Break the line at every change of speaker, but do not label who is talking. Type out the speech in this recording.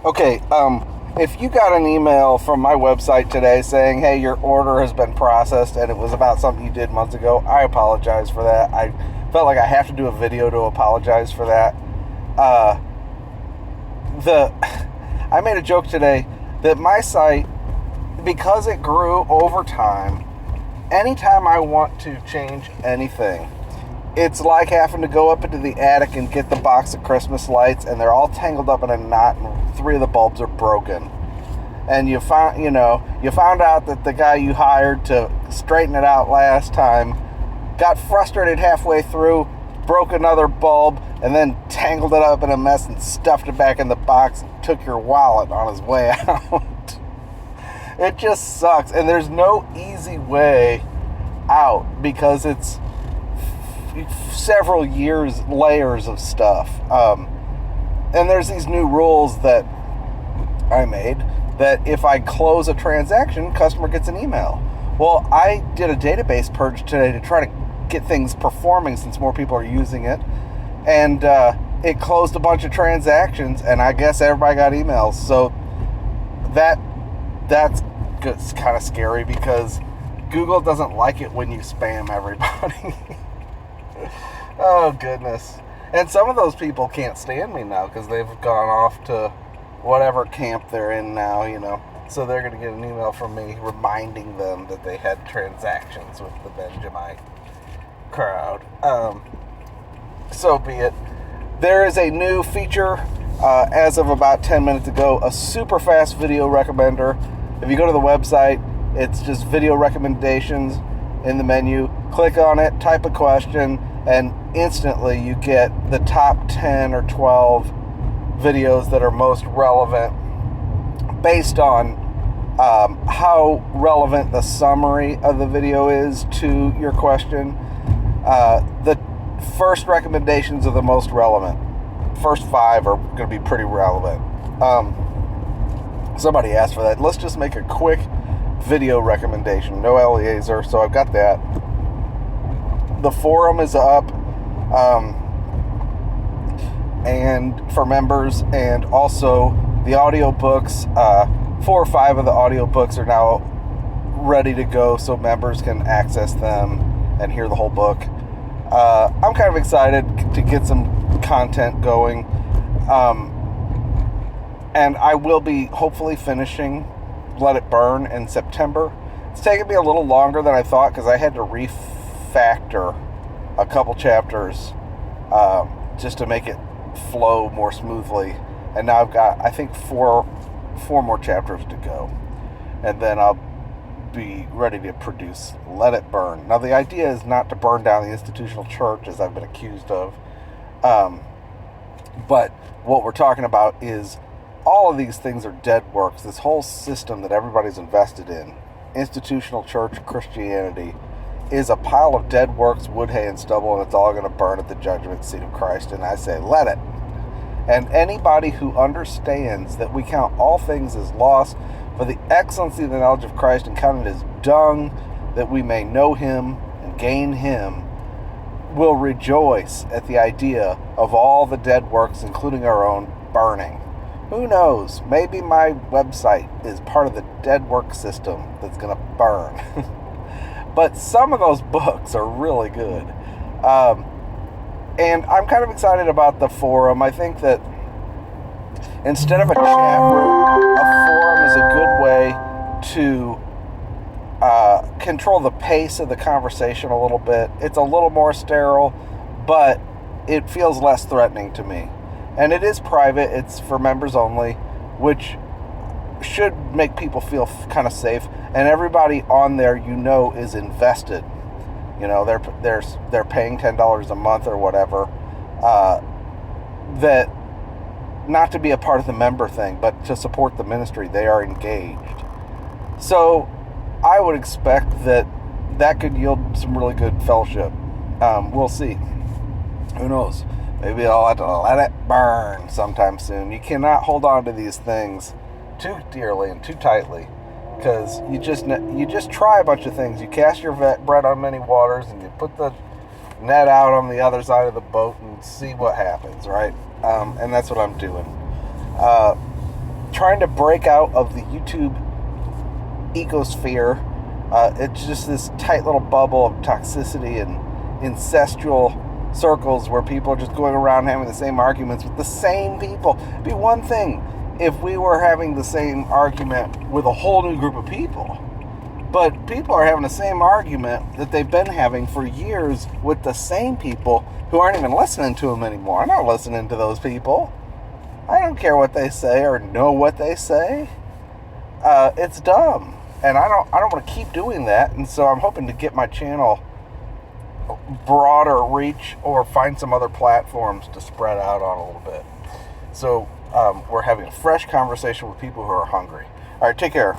Okay, if you got an email from my website today saying, hey, your order has been processed and it was about something you did months ago, I apologize for that. I felt like I have to do a video to apologize for that. I made a joke today that my site, because it grew over time, anytime I want to change anything, it's like having to go up into the attic and get the box of Christmas lights, and they're all tangled up in a knot, and 3 of the bulbs are broken. And you found out that the guy you hired to straighten it out last time got frustrated halfway through, broke another bulb, and then tangled it up in a mess and stuffed it back in the box and took your wallet on his way out. It just sucks, and there's no easy way out because it's several layers of stuff. And there's these new rules that I made that if I close a transaction, customer gets an email. Well, I did a database purge today to try to get things performing since more people are using it. And it closed a bunch of transactions, and I guess everybody got emails. So that's kind of scary because Google doesn't like it when you spam everybody. Oh, goodness. And some of those people can't stand me now because they've gone off to whatever camp they're in now, So they're going to get an email from me reminding them that they had transactions with the Benjamin crowd. So be it. There is a new feature as of about 10 minutes ago, a super fast video recommender. If you go to the website, it's just video recommendations in the menu. Click on it, type a question, and instantly you get the top 10 or 12 videos that are most relevant based on how relevant the summary of the video is to your question. The first recommendations are the most relevant. First 5 are going to be pretty relevant. Somebody asked for that. Let's just make a quick video recommendation. No Eliezer, so I've got that. The forum is up and for members, and also the audiobooks. 4 or 5 of the audiobooks are now ready to go so members can access them and hear the whole book. I'm kind of excited to get some content going. And I will be hopefully finishing Let It Burn in September. It's taken me a little longer than I thought because I had to refactor a couple chapters just to make it flow more smoothly. And now I've got, I think, four more chapters to go. And then I'll be ready to produce Let It Burn. Now, the idea is not to burn down the institutional church, as I've been accused of. But what we're talking about is all of these things are dead works. This whole system that everybody's invested in, institutional church Christianity, is a pile of dead works, wood, hay, and stubble, and it's all going to burn at the judgment seat of Christ. And I say, let it. And anybody who understands that we count all things as loss for the excellency of the knowledge of Christ and count it as dung, that we may know him and gain him, will rejoice at the idea of all the dead works, including our own, burning. Who knows? Maybe my website is part of the dead work system that's going to burn. But some of those books are really good. And I'm kind of excited about the forum. I think that instead of a chat room, a forum is a good way to control the pace of the conversation a little bit. It's a little more sterile, but it feels less threatening to me. And it is private. It's for members only, which should make people feel kind of safe. And everybody on there, is invested. They're paying $10 a month or whatever. That not to be a part of the member thing, but to support the ministry. They are engaged. So I would expect that could yield some really good fellowship. We'll see. Who knows? Maybe I'll have to let it burn sometime soon. You cannot hold on to these things too dearly and too tightly, because you just try a bunch of things. You cast your bread on many waters, and you put the net out on the other side of the boat and see what happens, right? And that's what I'm doing. trying to break out of the YouTube ecosphere. It's just this tight little bubble of toxicity and incestual circles where people are just going around having the same arguments with the same people. It'd be one thing if we were having the same argument with a whole new group of people. But people are having the same argument that they've been having for years with the same people who aren't even listening to them anymore. I'm not listening to those people. I don't care what they say or know what they say. It's dumb. And I don't want to keep doing that. And so I'm hoping to get my channel broader reach or find some other platforms to spread out on a little bit. So we're having a fresh conversation with people who are hungry. All right, take care.